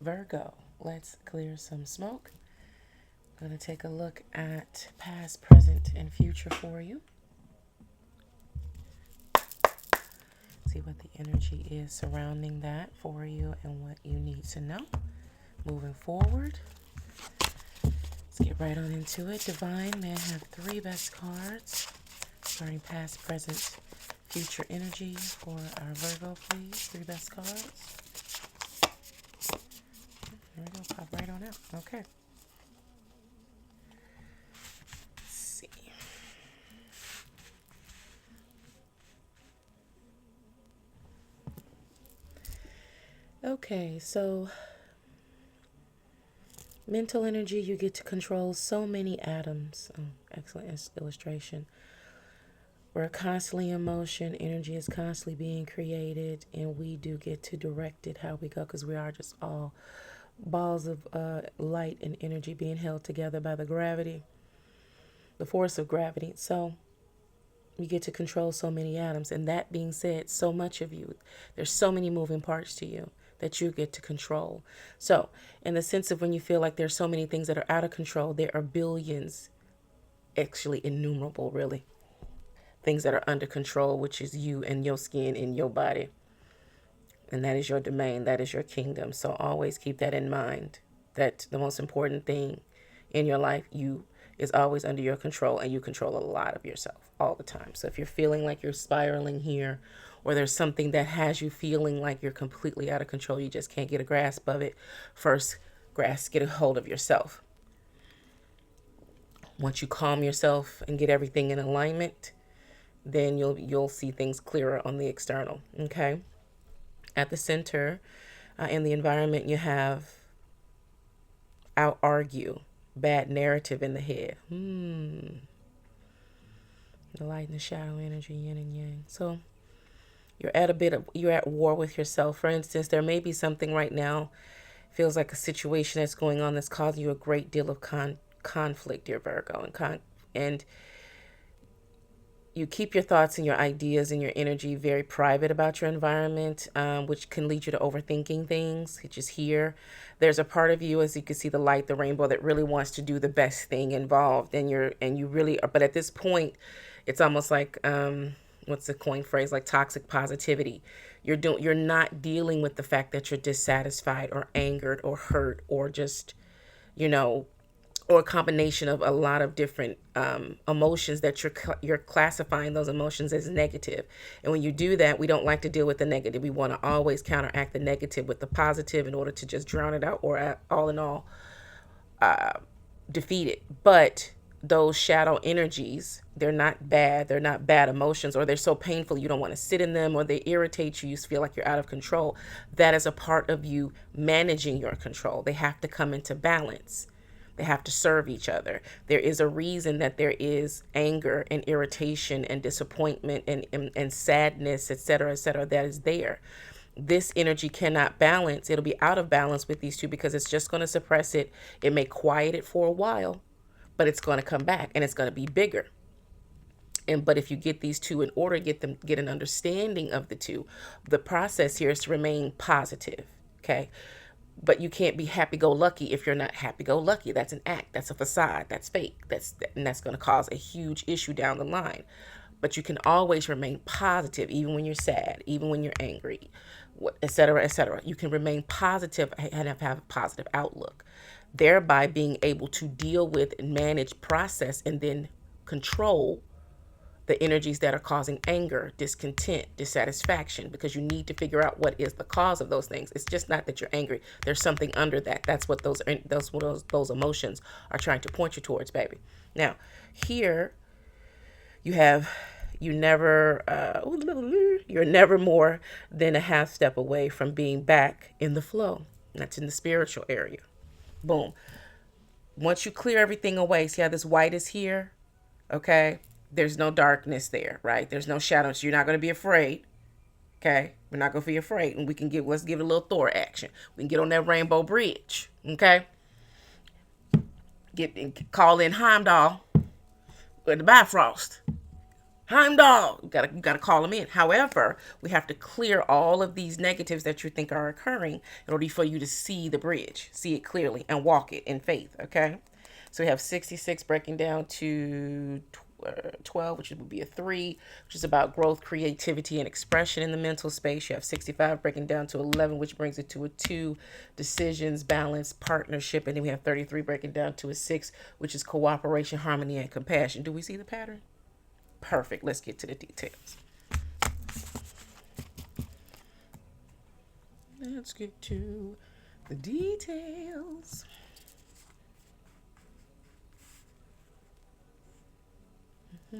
Virgo, let's clear some smoke. I'm going to take a look at past, present, and future for you. See what the energy is surrounding that for you and what you need to know. Moving forward, let's get right on into it. Divine, may I have 3 best cards starting past, present, future energy for our Virgo, please. 3 best cards. There we go. Pop right on out. Okay. Let's see. Okay, so mental energy, you get to control so many atoms. Oh, excellent illustration. We're constantly in motion. Energy is constantly being created, and we do get to direct it how we go because we are just all balls of light and energy being held together by the gravity, the force of gravity. So you get to control so many atoms. And that being said, so much of you, there's so many moving parts to you that you get to control. So in the sense of when you feel like there's so many things that are out of control, there are billions, actually innumerable, really, things that are under control, which is you and your skin and your body. And that is your domain. That is your kingdom. So always keep that in mind, that the most important thing in your life, you is always under your control, and you control a lot of yourself all the time. So if you're feeling like you're spiraling here, or there's something that has you feeling like you're completely out of control, you just can't get a grasp of it, first get a hold of yourself. Once you calm yourself and get everything in alignment, then you'll see things clearer on the external. Okay. At the center, in the environment, you have out argue, bad narrative in the head. The light and the shadow energy, yin and yang. So you're at war with yourself. For instance, there may be something right now, feels like a situation that's going on that's causing you a great deal of conflict, dear Virgo, and you keep your thoughts and your ideas and your energy very private about your environment, which can lead you to overthinking things. It's just here. There's a part of you, as you can see, the light, the rainbow, that really wants to do the best thing involved, and you really are. But at this point, it's almost like what's the coin phrase, like toxic positivity. You're not dealing with the fact that you're dissatisfied or angered or hurt or just, or a combination of a lot of different emotions that you're classifying those emotions as negative. And when you do that, we don't like to deal with the negative. We want to always counteract the negative with the positive in order to just drown it out, or all in all defeat it. But those shadow energies, they're not bad. They're not bad emotions, or they're so painful you don't want to sit in them, or they irritate you. You feel like you're out of control. That is a part of you managing your control. They have to come into balance. They have to serve each other. There is a reason that there is anger and irritation and disappointment and sadness, etc., etc., that is there. This energy cannot balance. It'll be out of balance with these two because it's just going to suppress it. It may quiet it for a while, but it's going to come back and it's going to be bigger. But if you get these two in order, get an understanding of the two, the process here is to remain positive. Okay. But you can't be happy-go-lucky if you're not happy-go-lucky. That's an act. That's a facade. That's fake. And that's going to cause a huge issue down the line. But you can always remain positive, even when you're sad, even when you're angry, et cetera, et cetera. You can remain positive and have a positive outlook, thereby being able to deal with and manage, process, and then control the energies that are causing anger, discontent, dissatisfaction, because you need to figure out what is the cause of those things. It's just not that you're angry. There's something under that. That's what those emotions are trying to point you towards, baby. Now, here you're never more than a half step away from being back in the flow. That's in the spiritual area. Boom. Once you clear everything away, see how this white is here? Okay. There's no darkness there, right? There's no shadows. You're not going to be afraid. Okay. We're not going to be afraid. And let's give it a little Thor action. We can get on that rainbow bridge. Okay. Call in Heimdall or the Bifrost. Heimdall. You gotta call them in. However, we have to clear all of these negatives that you think are occurring in order for you to see the bridge, see it clearly, and walk it in faith. Okay. So we have 66 breaking down to 12, which would be a 3, which is about growth, creativity, and expression in the mental space. You have 65 breaking down to 11, which brings it to a 2, decisions, balance, partnership. And then we have 33 breaking down to a 6, which is cooperation, harmony, and compassion. Do we see the pattern? Perfect. Let's get to the details. Let's get to the details. All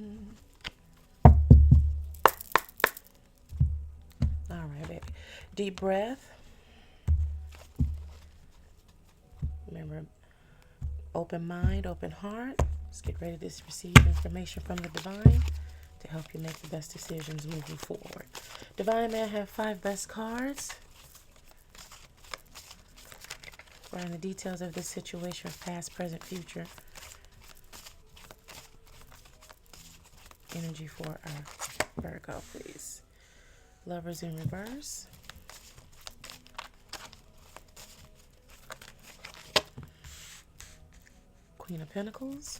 right, baby. Deep breath. Remember, open mind, open heart. Let's get ready to receive information from the divine to help you make the best decisions moving forward. Divine, may I have 5 best cards? Find the details of this situation, past, present, future. Energy for our Virgo, please. Lovers in reverse. Queen of Pentacles.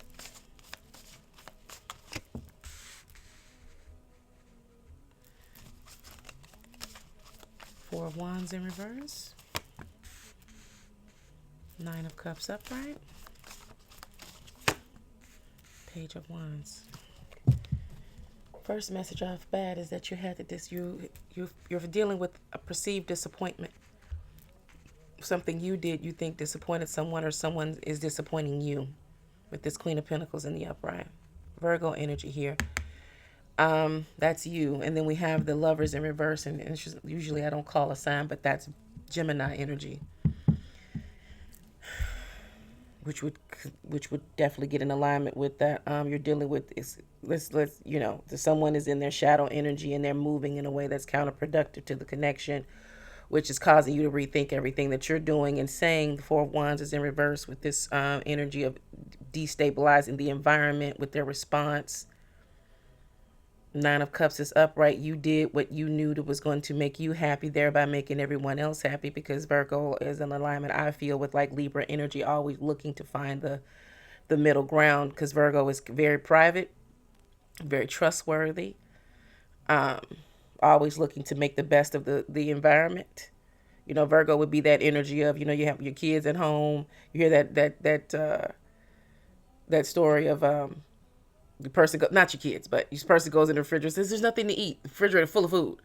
Four of Wands in reverse. 9 of Cups upright. Page of Wands. First message off bat is that you had you're dealing with a perceived disappointment. Something you did you think disappointed someone, or someone is disappointing you with this Queen of Pentacles in the upright. Virgo energy here. That's you. And then we have the Lovers in reverse, and it's just, usually I don't call a sign, but that's Gemini energy. Which would definitely get in alignment with that. You're dealing with is let's someone is in their shadow energy and they're moving in a way that's counterproductive to the connection, which is causing you to rethink everything that you're doing and saying. The Four of Wands is in reverse with this energy of destabilizing the environment with their response. 9 of Cups is upright. You did what you knew that was going to make you happy, thereby making everyone else happy, because Virgo is in alignment, I feel, with like Libra energy, always looking to find the middle ground, because Virgo is very private, very trustworthy, always looking to make the best of the environment. You know, Virgo would be that energy of, you have your kids at home. You hear that story of the person, not your kids, but this person goes in the refrigerator and says, there's nothing to eat. The refrigerator full of food.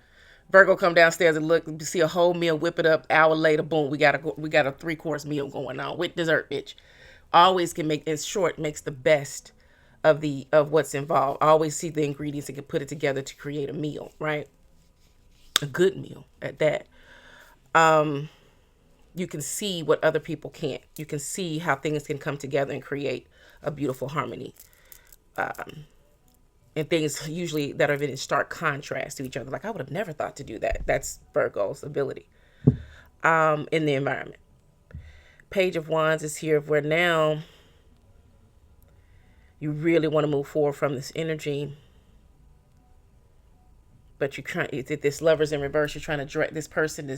Virgo come downstairs and look, see a whole meal, whip it up. Hour later, boom, we got a 3-course meal going on with dessert, bitch. Always can make, in short, makes the best of what's involved. Always see the ingredients and can put it together to create a meal, right? A good meal at that. You can see what other people can't. You can see how things can come together and create a beautiful harmony. And things usually that are in stark contrast to each other. Like, I would have never thought to do that. That's Virgo's ability in the environment. Page of Wands is here where now you really want to move forward from this energy. But it's this Lovers in reverse. You're trying to direct this person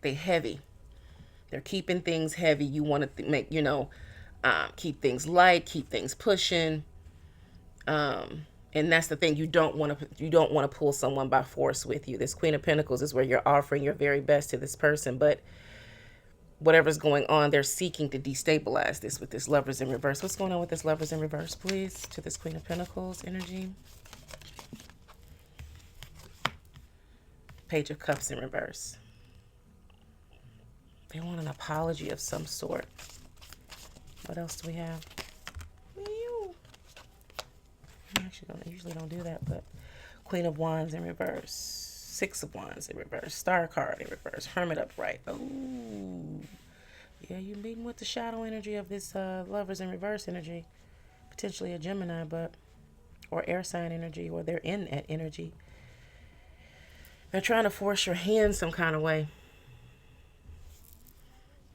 they heavy. They're keeping things heavy. You want to make, keep things light, keep things pushing. And that's the thing, you don't want to pull someone by force with you. This Queen of Pentacles is where you're offering your very best to this person, but whatever's going on, they're seeking to destabilize this with this Lovers in reverse. What's going on with this Lovers in reverse, please, to this Queen of Pentacles energy? Page of Cups in reverse. They want an apology of some sort. What else do we have? I usually don't do that, but Queen of Wands in reverse. 6 of Wands in reverse. Star card in reverse. Hermit upright. Oh, yeah, you're meeting with the shadow energy of this Lovers in reverse energy. Potentially a Gemini, or air sign energy, or they're in that energy. They're trying to force your hand some kind of way.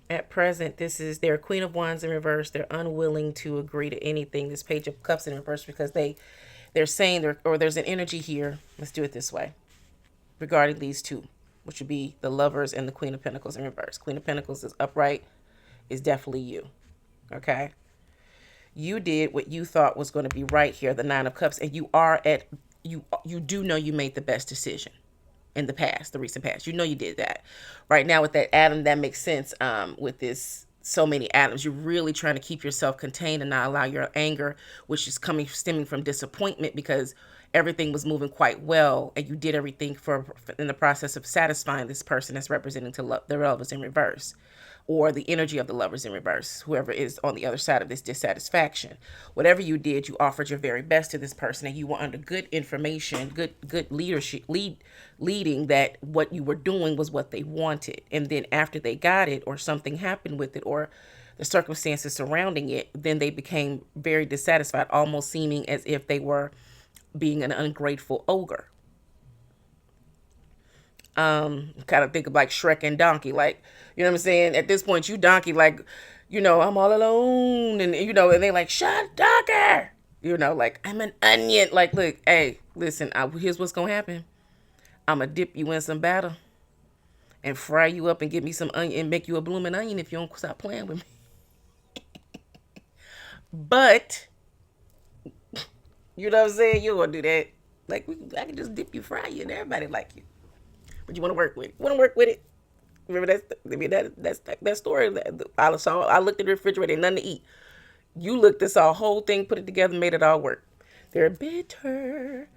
At present, they're Queen of Wands in reverse. They're unwilling to agree to anything. This Page of Cups in reverse, because they They're saying there, or there's an energy here. Let's do it this way regarding these two, which would be the Lovers and the Queen of Pentacles in reverse. Queen of Pentacles is upright, is definitely you. Okay. You did what you thought was going to be right here, the Nine of Cups, and you do know you made the best decision in the past, the recent past. You know you did that. Right now with that atom, that makes sense. With this, so many atoms, you're really trying to keep yourself contained and not allow your anger, which is stemming from disappointment, because everything was moving quite well and you did everything for in the process of satisfying this person that's representing to the Lovers in reverse, or the energy of the Lovers in reverse, whoever is on the other side of this dissatisfaction. Whatever you did, you offered your very best to this person, and you were under good information, good leadership, leading that what you were doing was what they wanted. And then after they got it, or something happened with it, or the circumstances surrounding it, then they became very dissatisfied, almost seeming as if they were being an ungrateful ogre. Kind of think of like Shrek and Donkey, like, you know what I'm saying? At this point, you Donkey, like, I'm all alone, and and they like, shut Donkey, like, I'm an onion, like, look, hey, listen, here's what's gonna happen. I'm gonna dip you in some batter and fry you up and get me some onion and make you a blooming onion if you don't stop playing with me. But you know what I'm saying? You gonna do that? Like, I can just dip you, fry you, and everybody like you. But you want to work with it. You want to work with it. Remember that story. I looked at the refrigerator, nothing to eat. You looked at the whole thing, put it together, made it all work. They're bitter.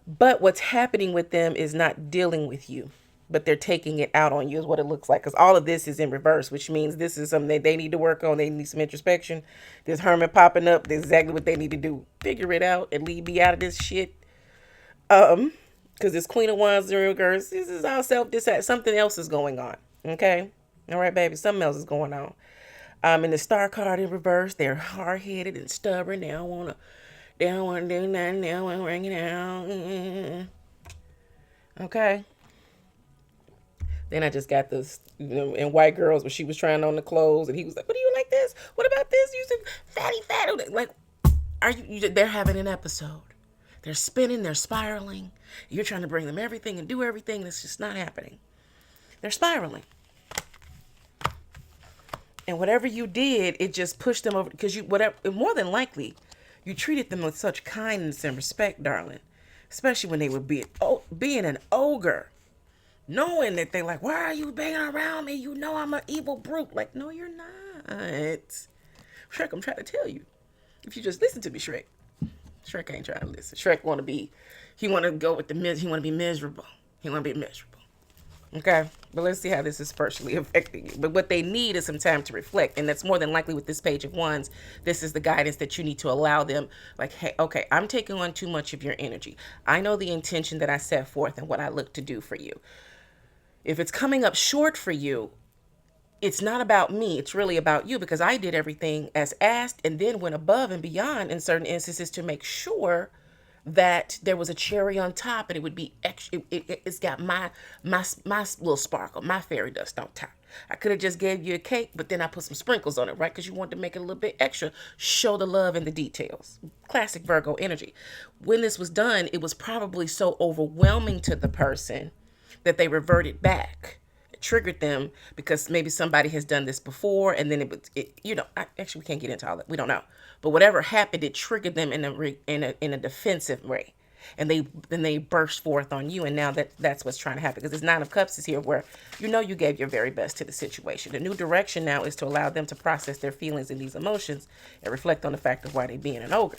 But what's happening with them is not dealing with you, but they're taking it out on you, is what it looks like. Because all of this is in reverse, which means this is something that they need to work on. They need some introspection. This hermit popping up. This is exactly what they need to do. Figure it out and leave me out of this shit. Because this Queen of Wands in reverse, this is all something else is going on. Okay? All right, baby. Something else is going on. In the Star card in reverse, they're hard-headed and stubborn. They don't want to do nothing. They don't want to bring it out. Okay? Then I just got this, in White Girls, where she was trying on the clothes, and he was like, what do you like this? What about this? You said fatty. Like, they're having an episode. They're spinning, they're spiraling. You're trying to bring them everything and do everything. It's just not happening. They're spiraling. And whatever you did, it just pushed them over, because more than likely, you treated them with such kindness and respect, darling. Especially when they were being an ogre. Knowing that they're like, why are you banging around me? You know I'm an evil brute. Like, no, you're not. Shrek, I'm trying to tell you. If you just listen to me, Shrek. Shrek ain't trying to listen. Shrek he want to go with he want to be miserable. He want to be miserable. Okay? But let's see how this is personally affecting you. But what they need is some time to reflect. And that's more than likely with this Page of Wands. This is the guidance that you need to allow them. Like, hey, okay, I'm taking on too much of your energy. I know the intention that I set forth and what I look to do for you. If it's coming up short for you, it's not about me. It's really about you, because I did everything as asked and then went above and beyond in certain instances to make sure that there was a cherry on top, and it would be extra. It's got my little sparkle, my fairy dust on top. I could have just gave you a cake, but then I put some sprinkles on it, right? Because you wanted to make it a little bit extra. Show the love and the details. Classic Virgo energy. When this was done, it was probably so overwhelming to the person that they reverted back. It triggered them because maybe somebody has done this before, and then actually we can't get into all that. We don't know. But whatever happened, it triggered them in a defensive way. And they burst forth on you, and now that's what's trying to happen, because this Nine of Cups is here where you gave your very best to the situation. The new direction now is to allow them to process their feelings and these emotions and reflect on the fact of why they're being an ogre.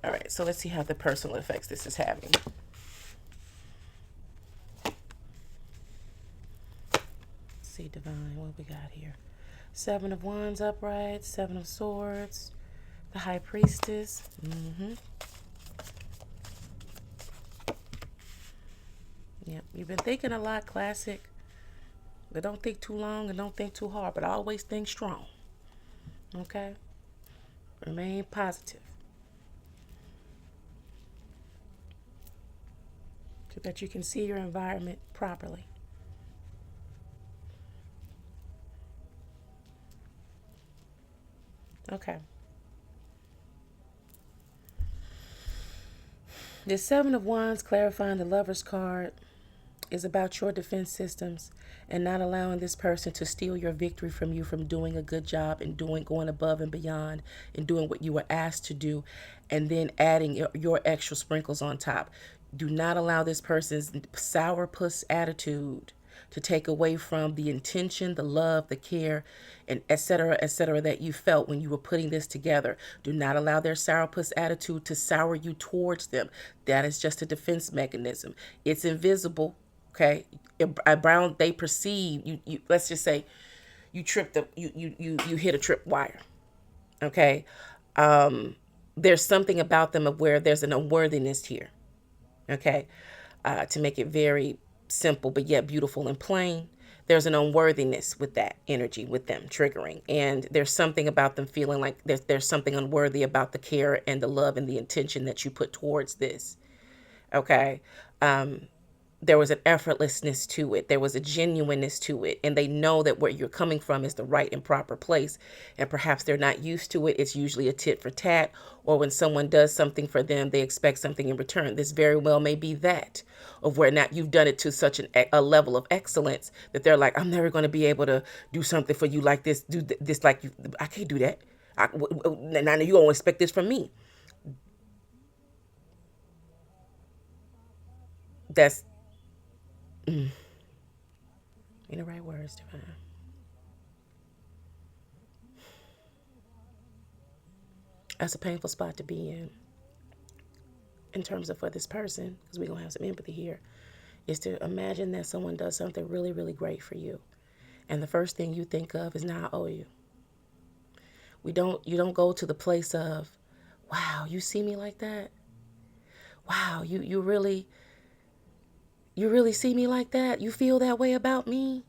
All right, so let's see how the personal effects this is having. See, Divine, what we got here? 7 of Wands upright, 7 of Swords, the High Priestess. Yep, you've been thinking a lot, Classic. But don't think too long and don't think too hard, but always think strong. Okay? Remain positive. So that you can see your environment properly. Okay. The Seven of Wands, clarifying the Lover's card, is about your defense systems and not allowing this person to steal your victory from you, from doing a good job and going above and beyond and doing what you were asked to do, and then adding your extra sprinkles on top. Do not allow this person's sourpuss attitude to take away from the intention, the love, the care, and et cetera, that you felt when you were putting this together. Do not allow their sourpuss attitude to sour you towards them. That is just a defense mechanism. It's invisible. Okay, around they perceive you. Let's just say you tripped you hit a trip wire. Okay, there's something about them of where there's an unworthiness here. Okay, to make it very simple but yet beautiful and plain, there's an unworthiness with that energy with them triggering, and there's something about them feeling like there's something unworthy about the care and the love and the intention that you put towards this. Okay, there was an effortlessness to it. There was a genuineness to it. And they know that where you're coming from is the right and proper place. And perhaps they're not used to it. It's usually a tit for tat. Or when someone does something for them, they expect something in return. This very well may be that, of where not you've done it to such a level of excellence that they're like, I'm never going to be able to do something for you like this. Do this like you. I can't do that. Now you don't expect this from me. That's in the right words, Divine. That's a painful spot to be in terms of for this person, because we're going to have some empathy here, is to imagine that someone does something really, really great for you. And the first thing you think of is, now I owe you. You don't go to the place of, wow, you see me like that? Wow, you really see me like that? You feel that way about me?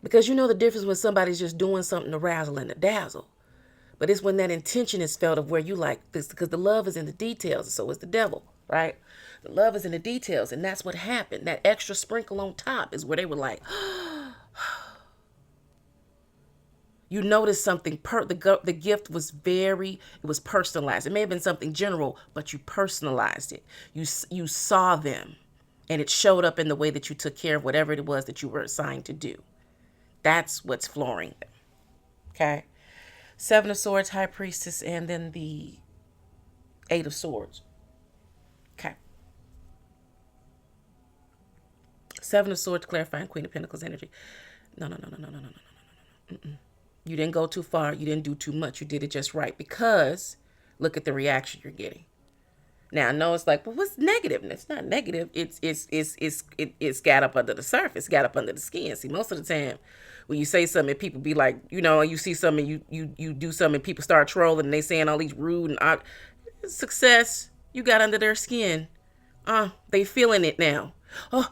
Because you know the difference when somebody's just doing something to razzle and to dazzle. But it's when that intention is felt of where you like this, because the love is in the details, and so is the devil, right? The love is in the details, and that's what happened. That extra sprinkle on top is where they were like, you noticed something. The gift was it was personalized. It may have been something general, but you personalized it. You saw them, and it showed up in the way that you took care of whatever it was that you were assigned to do. That's what's flooring them. Okay. Seven of Swords, High Priestess, and then the Eight of Swords. Okay. Seven of Swords, clarifying Queen of Pentacles energy. No. You didn't go too far. You didn't do too much. You did it just right, because look at the reaction you're getting. Now I know it's like, well, what's negative? And it's not negative. It's got up under the surface, got up under the skin. See, most of the time when you say something, people be like, you see something, you do something, and people start trolling, and they saying all these rude and odd success. You got under their skin. They feeling it now. I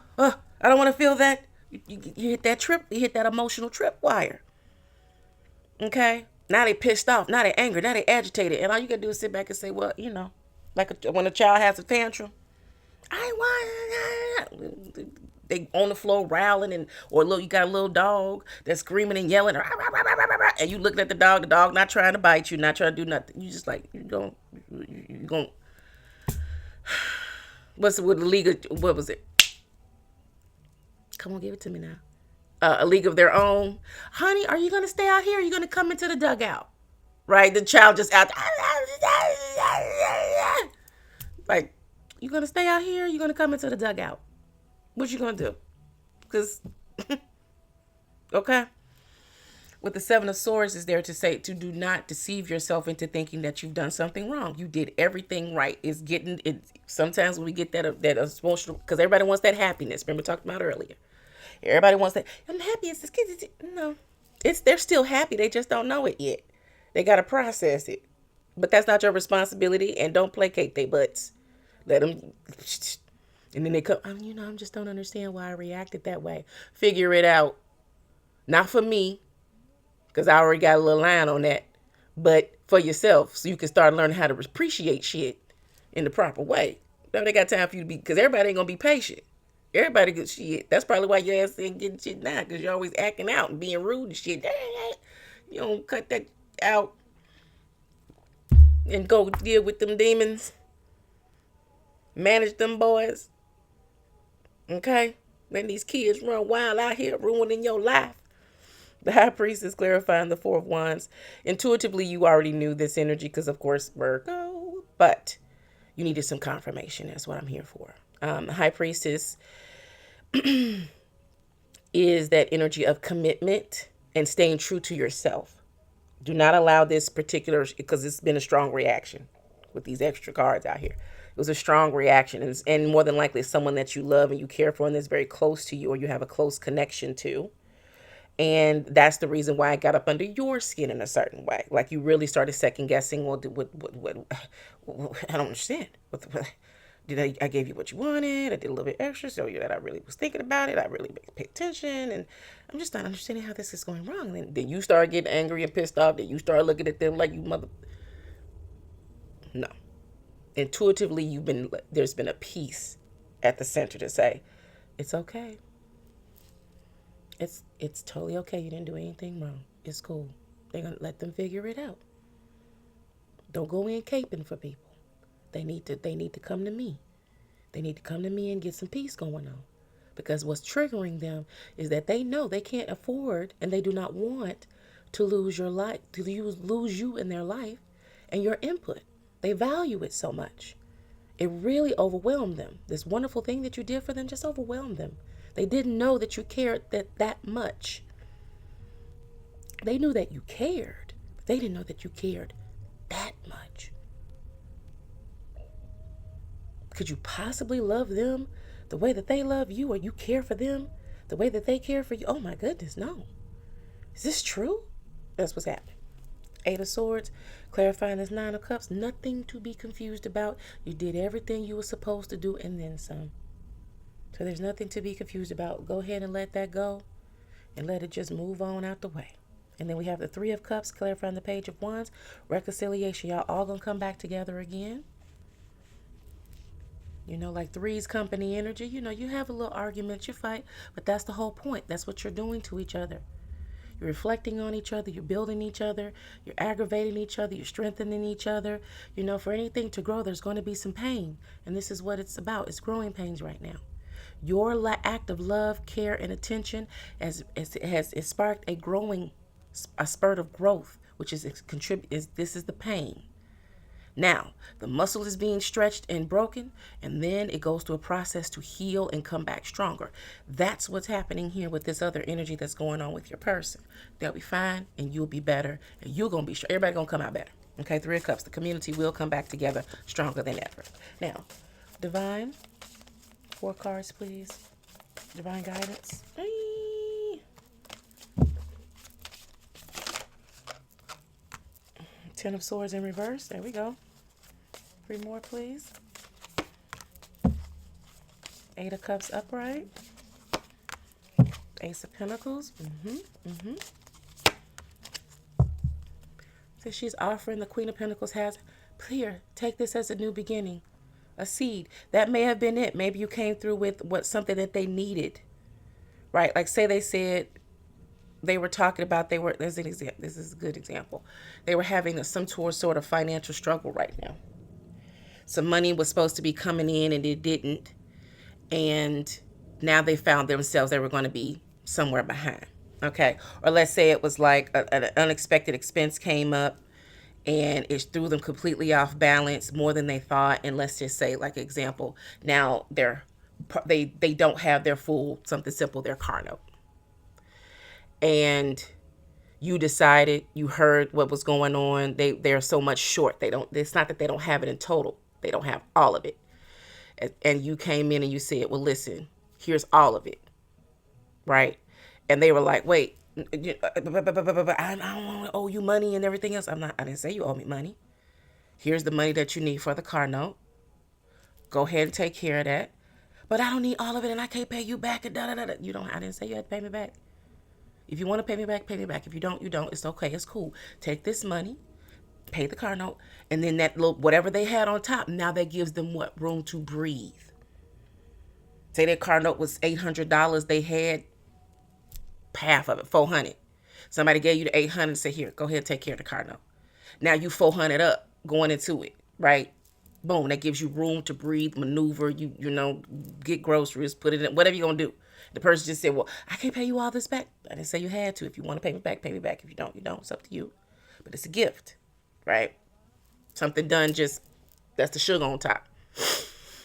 don't want to feel that. You hit that trip. You hit that emotional tripwire. Okay. Now they pissed off. Now they angry. Now they agitated. And all you gotta do is sit back and say, well, like when a child has a tantrum, I want. They on the floor rowling, or look, you got a little dog that's screaming and yelling, and you looking at the dog not trying to bite you, not trying to do nothing. You just like, you going what's it with the league of, what was it? Come on, give it to me now. A league of their own. Honey, are you gonna stay out here? Or are you gonna come into the dugout? Right? The child just out. Like, you gonna stay out here? Or you gonna come into the dugout? What you gonna do? Because, okay. With the Seven of Swords is there to say to do not deceive yourself into thinking that you've done something wrong. You did everything right. It's getting it. Sometimes when we get that emotional, because everybody wants that happiness. Remember we talked about earlier. Everybody wants that. I'm happy. It's this kid. No, they're still happy. They just don't know it yet. They gotta process it. But that's not your responsibility. And don't placate their butts. Let them. And then they come. I just don't understand why I reacted that way. Figure it out. Not for me, because I already got a little line on that, but for yourself, so you can start learning how to appreciate shit in the proper way. Now they got time for you to be, because everybody ain't gonna be patient. Everybody get shit. That's probably why your ass ain't getting shit now, because you're always acting out and being rude and shit. You don't cut that out and go deal with them demons. Manage them boys. Okay? Letting these kids run wild out here, ruining your life. The high priest is clarifying the Four of Wands. Intuitively, you already knew this energy because, of course, Virgo. But you needed some confirmation. That's what I'm here for. The high priestess is that energy of commitment and staying true to yourself. Do not allow this particular, because it's been a strong reaction with these extra cards out here. It was a strong reaction, and more than likely it's someone that you love and you care for and that's very close to you or you have a close connection to. And that's the reason why I got up under your skin in a certain way. Like you really started second guessing. Well, I don't understand. I gave you what you wanted. I did a little bit extra, so that I really was thinking about it. I really paid attention, and I'm just not understanding how this is going wrong. And then you start getting angry and pissed off. Then you start looking at them like you mother. No, intuitively, there's been a peace at the center to say, it's okay. It's totally okay. You didn't do anything wrong. It's cool. They're gonna let them figure it out. Don't go in caping for people. They need to come to me. They need to come to me and get some peace going on. Because what's triggering them is that they know they can't afford and they do not want to lose your life, to lose you in their life and your input. They value it so much. It really overwhelmed them. This wonderful thing that you did for them just overwhelmed them. They didn't know that you cared that much. They knew that you cared, but they didn't know that you cared that much. Could you possibly love them the way that they love you, or you care for them the way that they care for you? Oh my goodness, no. Is this true? That's what's happening. Eight of Swords, clarifying this Nine of Cups. Nothing to be confused about. You did everything you were supposed to do and then some. So there's nothing to be confused about. Go ahead and let that go and let it just move on out the way. And then we have the Three of Cups, clarifying the Page of Wands. Reconciliation. Y'all all gonna come back together again. You know, like Three's Company energy. You know, you have a little argument, you fight, but that's the whole point. That's what you're doing to each other. You're reflecting on each other. You're building each other. You're aggravating each other. You're strengthening each other. You know, for anything to grow, there's going to be some pain. And this is what it's about. It's growing pains right now. Your act of love, care, and attention has sparked a spurt of growth, which is this is the pain. Now, the muscle is being stretched and broken, and then it goes through a process to heal and come back stronger. That's what's happening here with this other energy that's going on with your person. They'll be fine, and you'll be better, and you're going to be strong. Everybody's going to come out better. Okay, Three of Cups. The community will come back together stronger than ever. Now, Divine, 4 cards, please. Divine guidance. Hey. 10 of Swords in reverse. There we go. 3 more, please. 8 of Cups upright. Ace of Pentacles. So she's offering, the Queen of Pentacles has, here, take this as a new beginning. A seed. That may have been it. Maybe you came through with something that they needed. Right? Like say they said, they were talking about, this is a good example. They were having some sort of financial struggle right now. Some money was supposed to be coming in and it didn't. And now they found themselves, they were going to be somewhere behind. Okay. Or let's say it was like an unexpected expense came up and it threw them completely off balance more than they thought. And let's just say, like example, now they don't have their full, something simple, their car note. And you decided, you heard what was going on. They're so much short. It's not that they don't have it in total. They don't have all of it. And you came in and you said, well, listen, here's all of it. Right? And they were like, wait, I don't owe you money and everything else. I didn't say you owe me money. Here's the money that you need for the car note. Go ahead and take care of that. But I don't need all of it and I can't pay you back. And I didn't say you had to pay me back. If you want to pay me back, pay me back. If you don't, you don't. It's okay. It's cool. Take this money, pay the car note, and then that little, whatever they had on top, now that gives them what? Room to breathe. Say their car note was $800. They had half of it, $400. Somebody gave you the $800 and said, here, go ahead and take care of the car note. Now you $400 up going into it, right? Boom, that gives you room to breathe, maneuver, you know, get groceries, put it in, whatever you're going to do. The person just said, well, I can't pay you all this back. I didn't say you had to. If you want to pay me back, pay me back. If you don't, you don't. It's up to you. But it's a gift, right? Something done, just that's the sugar on top.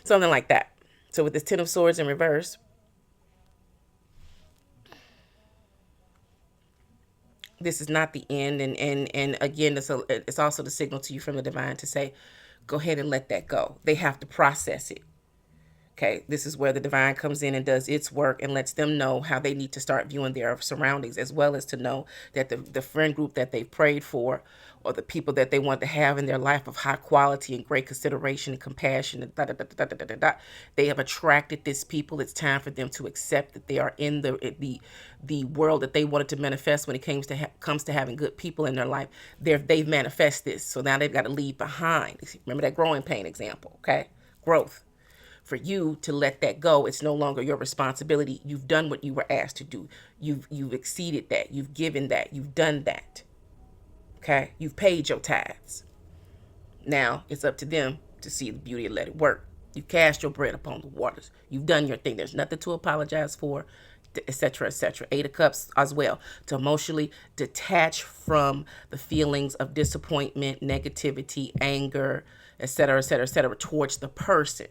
Something like that. So with this Ten of Swords in reverse, this is not the end. And again, it's also the signal to you from the divine to say, go ahead and let that go. They have to process it. Okay, this is where the divine comes in and does its work and lets them know how they need to start viewing their surroundings, as well as to know that the friend group that they've prayed for, or the people that they want to have in their life of high quality and great consideration and compassion, and they have attracted this people. It's time for them to accept that they are in the world that they wanted to manifest. When it comes to having good people in their life, they've manifest this. So now they've got to leave behind. Remember that growing pain example, okay? Growth. For you to let that go, it's no longer your responsibility. You've done what you were asked to do. You've exceeded that. You've given that. You've done that. Okay? You've paid your tithes. Now it's up to them to see the beauty and let it work. You've cast your bread upon the waters. You've done your thing. There's nothing to apologize for, etc., etc. Eight of Cups as well. To emotionally detach from the feelings of disappointment, negativity, anger, etc., etc., etc., towards the person.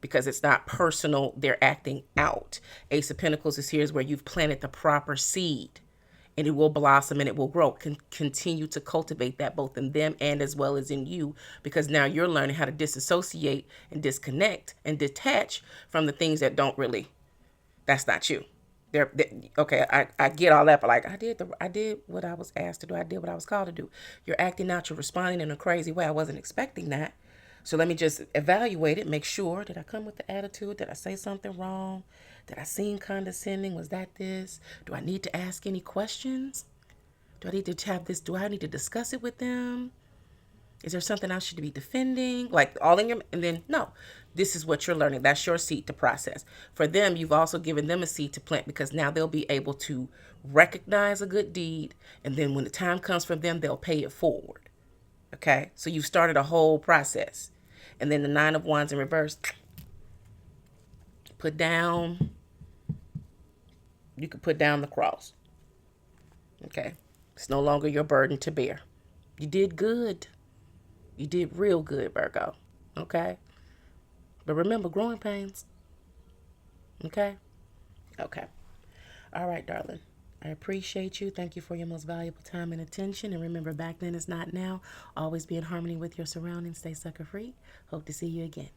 Because it's not personal, they're acting out. Ace of Pentacles is here is where you've planted the proper seed, and it will blossom and it will grow. Continue to cultivate that both in them and as well as in you, because now you're learning how to disassociate and disconnect and detach from the things that don't really, that's not you. Okay, I get all that, but like I did what I was asked to do. I did what I was called to do. You're acting out, you're responding in a crazy way. I wasn't expecting that. So let me just evaluate it, make sure. Did I come with the attitude? Did I say something wrong? Did I seem condescending? Was that this? Do I need to ask any questions? Do I need to have this? Do I need to discuss it with them? Is there something I should be defending? Like all in your, and then no, this is what you're learning. That's your seed to process. For them, you've also given them a seed to plant, because now they'll be able to recognize a good deed. And then when the time comes for them, they'll pay it forward. Okay, so you started a whole process. And then the Nine of Wands in reverse, put down, you can put down the cross. Okay, it's no longer your burden to bear. You did good. You did real good, Virgo. Okay, but remember, growing pains. Okay, okay. All right, darling. I appreciate you. Thank you for your most valuable time and attention. And remember, back then is not now. Always be in harmony with your surroundings. Stay sucker free. Hope to see you again.